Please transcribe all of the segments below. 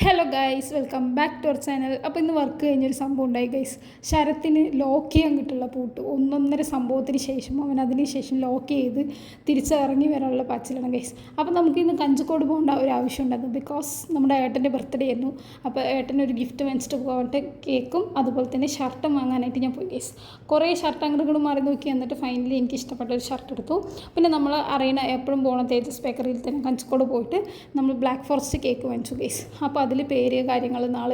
Hello guys, welcome back to our channel. അപ്പോൾ ഇന്ന് work കഴിഞ്ഞൊരു സംഭവം ഉണ്ടായി ഗൈസ്. ശരത്തിന് ലോക്ക് ചെയ്യാൻ കിട്ടുള്ള പൂട്ട് ഒന്നൊന്നര സംഭവത്തിന് ശേഷം അവൻ അതിന് ശേഷം ലോക്ക് ചെയ്ത് തിരിച്ചിറങ്ങി വരാനുള്ള പച്ചിലാണ് ഗൈസ്. അപ്പോൾ നമുക്ക് ഇന്ന് കഞ്ചിക്കോട് പോകേണ്ട ഒരു ആവശ്യം ഉണ്ടായിരുന്നു. ബിക്കോസ് നമ്മുടെ ഏട്ടൻ്റെ ബർത്ത്ഡേ ആയിരുന്നു. അപ്പോൾ ഏട്ടൻ്റെ ഒരു ഗിഫ്റ്റ് വാങ്ങിച്ചിട്ട് പോകട്ടെ, കേക്കും അതുപോലെ തന്നെ ഷർട്ടും വാങ്ങാനായിട്ട് ഞാൻ പോയി ഗൈസ്. കുറേ ഷർട്ട് അങ്ങോട്ട് മാറി നോക്കി, എന്നിട്ട് ഫൈനലി എനിക്ക് ഇഷ്ടപ്പെട്ട ഒരു ഷർട്ട് എടുത്തു. പിന്നെ നമ്മൾ അറിയണ എപ്പോഴും പോകണ തേജസ് ബേക്കറിയിൽ തന്നെ കഞ്ചിക്കോട് പോയിട്ട് നമ്മൾ ബ്ലാക്ക് ഫോറസ്റ്റ് കേക്ക് വാങ്ങിച്ചു ഗൈസ്. അപ്പോൾ അതിൽ പേര് കാര്യങ്ങൾ നാൾ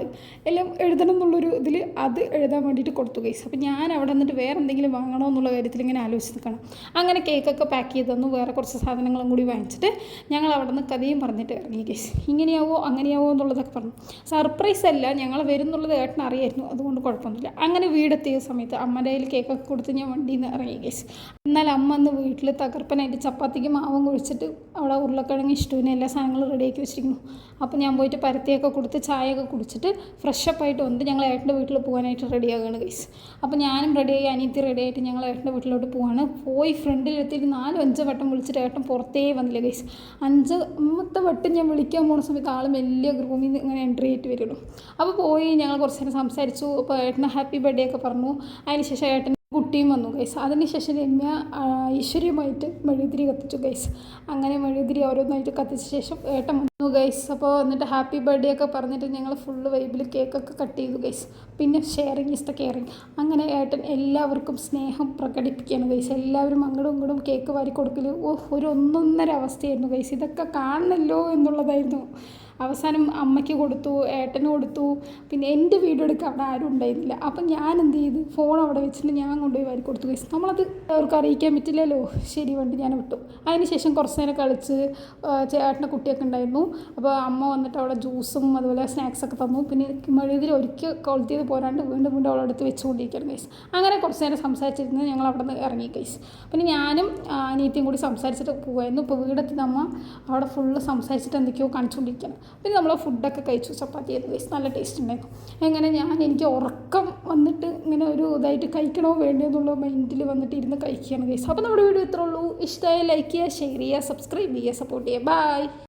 എല്ലാം എഴുതണം എന്നുള്ളൊരു ഇതിൽ അത് എഴുതാൻ വേണ്ടിയിട്ട് കൊടുത്തു ഗൈസ്. അപ്പോൾ ഞാൻ അവിടെ നിന്നിട്ട് വേറെ എന്തെങ്കിലും വാങ്ങണോ എന്നുള്ള കാര്യത്തിൽ ഇങ്ങനെ ആലോചിച്ച് നിൽക്കണം. അങ്ങനെ കേക്കൊക്കെ പാക്ക് ചെയ്ത് തന്നു. വേറെ കുറച്ച് സാധനങ്ങളും കൂടി വാങ്ങിച്ചിട്ട് ഞങ്ങൾ അവിടെ നിന്ന് കഥയും പറഞ്ഞിട്ട് ഇറങ്ങി ഗൈസ്. ഇങ്ങനെയാവോ അങ്ങനെയാവോ എന്നുള്ളതൊക്കെ പറഞ്ഞു. സർപ്രൈസ് അല്ല, ഞങ്ങൾ വരുന്നുള്ളത് ഏട്ടൻ അറിയായിരുന്നു, അതുകൊണ്ട് കുഴപ്പമൊന്നുമില്ല. അങ്ങനെ വീടെത്തിയ സമയത്ത് അമ്മയുടെ കയ്യിൽ കേക്കൊക്കെ കൊടുത്ത് ഞാൻ വണ്ടിയിൽ നിന്ന് ഇറങ്ങി ഗൈസ്. എന്നാൽ അമ്മ അന്ന് വീട്ടിൽ തകർപ്പനായിട്ട് ചപ്പാത്തിക്ക് മാവും കുഴിച്ചിട്ട് അവിടെ ഉരുളക്കിഴങ്ങ് ഇഷ്ടവിന് എല്ലാ സാധനങ്ങളും റെഡിയാക്കി വെച്ചിരിക്കുന്നു. അപ്പോൾ ഞാൻ പോയിട്ട് പരത്തിയൊക്കെ കൊടുത്ത് ചായയൊക്കെ കുടിച്ചിട്ട് ഫ്രഷപ്പായിട്ട് വന്നിട്ട് ഞങ്ങൾ ഏട്ടൻ്റെ വീട്ടിൽ പോകാനായിട്ട് റെഡിയാകുകയാണ് ഗൈസ്. അപ്പോൾ ഞാനും റെഡിയായി, അനിയത്തി റെഡിയായിട്ട് ഞങ്ങൾ ഏട്ടൻ്റെ വീട്ടിലോട്ട് പോവാണ്. പോയി ഫ്രണ്ടിലെത്തിയിട്ട് 4-5 വട്ടം വിളിച്ചിട്ട് ഏട്ടൻ പുറത്തേ വന്നില്ല ഗൈസ്. 5ാമത്തെ വട്ടം ഞാൻ വിളിക്കാൻ പോകുന്ന സമയത്ത് ആൾ വലിയ റൂമിൽ നിന്ന് ഇങ്ങനെ എൻട്രി ആയിട്ട് വരുള്ളൂ. അപ്പോൾ പോയി ഞങ്ങൾ കുറച്ച് നേരം സംസാരിച്ചു. അപ്പോൾ ഏട്ടന് ഹാപ്പി ബർത്ത്ഡേ ഒക്കെ പറഞ്ഞു. അതിനുശേഷം ഏട്ടൻ കുട്ടിയും വന്നു ഗൈസ്. അതിനുശേഷം രമ്യ ഐശ്വര്യമായിട്ട് മെഴുകുതിരി കത്തിച്ചു ഗൈസ്. അങ്ങനെ മെഴുകുതിരി ഓരോന്നായിട്ട് കത്തിച്ച ശേഷം ഏട്ടൻ വന്നു ഗൈസ്. അപ്പോൾ എന്നിട്ട് ഹാപ്പി ബർത്ത്ഡേ ഒക്കെ പറഞ്ഞിട്ട് ഞങ്ങൾ ഫുള്ള് വൈബിൽ കേക്കൊക്കെ കട്ട് ചെയ്തു ഗൈസ്. പിന്നെ ഷെയറിങ് ഇസ് ദ കെയറിങ്. അങ്ങനെ ഏട്ടൻ എല്ലാവർക്കും സ്നേഹം പ്രകടിപ്പിക്കുകയാണ് ഗൈസ്. എല്ലാവരും അങ്ങോട്ടും ഇങ്ങോട്ടും കേക്ക് വാരി കൊടുക്കൽ ഒരു ഒന്നൊന്നര അവസ്ഥയായിരുന്നു ഗൈസ്. ഇതൊക്കെ കാണണല്ലോ എന്നുള്ളതായിരുന്നു. അവസാനം അമ്മയ്ക്ക് കൊടുത്തു, ഏട്ടന് കൊടുത്തു. പിന്നെ എൻ്റെ വീഡിയോ എടുക്കാൻ അവിടെ ആരും ഉണ്ടായിരുന്നില്ല. അപ്പം ഞാൻ എന്ത് ചെയ്തു, ഫോൺ അവിടെ വെച്ചിട്ട് ഞാൻ കൊണ്ടുപോയി വാരി കൊടുത്തു ഗൈസ്. നമ്മളത് അവർക്ക് അറിയിക്കാൻ പറ്റില്ലല്ലോ, ശരി വണ്ടി ഞാൻ വിട്ടു. അതിന് ശേഷം കുറച്ച് നേരം കളിച്ച് ചേട്ടൻ്റെ കുട്ടിയൊക്കെ ഉണ്ടായിരുന്നു. അപ്പോൾ അമ്മ വന്നിട്ട് അവിടെ ജ്യൂസും അതുപോലെ സ്നാക്സൊക്കെ തന്നു. പിന്നെ മെഴുകുതിരി ഒരിക്കൽ കൊളുത്തി ചെയ്ത് പോരാണ്ട് വീണ്ടും വീണ്ടും അവളടുത്ത് വെച്ചുകൊണ്ടിരിക്കുകയാണ് ഗൈസ്. അങ്ങനെ കുറച്ച് നേരം സംസാരിച്ചിരുന്ന് ഞങ്ങൾ അവിടെ നിന്ന് ഇറങ്ങി ഗൈസ്. പിന്നെ ഞാനും അനിയത്തിയും കൂടി സംസാരിച്ചിട്ട് പോകുമായിരുന്നു. ഇപ്പോൾ വീടെത്തി അമ്മ അവിടെ ഫുള്ള് സംസാരിച്ചിട്ട് എന്തൊക്കെയോ കാണിച്ചുകൊണ്ടിരിക്കുകയാണ്. പിന്നെ നമ്മൾ ഫുഡൊക്കെ കഴിച്ചു, ചപ്പാത്തി ചെയ്ത് ഗൈസ്. നല്ല ടേസ്റ്റ് ഉണ്ടായിരുന്നു. എങ്ങനെ എനിക്ക് ഉറക്കം വന്നിട്ട് ഇങ്ങനെ ഒരു ഇതായിട്ട് കഴിക്കണോ വേണ്ടോ എന്നുള്ള മൈൻഡിൽ വന്നിട്ട് ഇരുന്ന് കഴിക്കുകയാണ് ഗൈസ്. അപ്പോൾ നമ്മുടെ വീഡിയോ ഇത്രേ ഉള്ളൂ. ഇഷ്ടമായ ലൈക്ക് ചെയ്യുക, ഷെയർ ചെയ്യുക, സബ്സ്ക്രൈബ് ചെയ്യുക, സപ്പോർട്ട് ചെയ്യുക. ബൈ.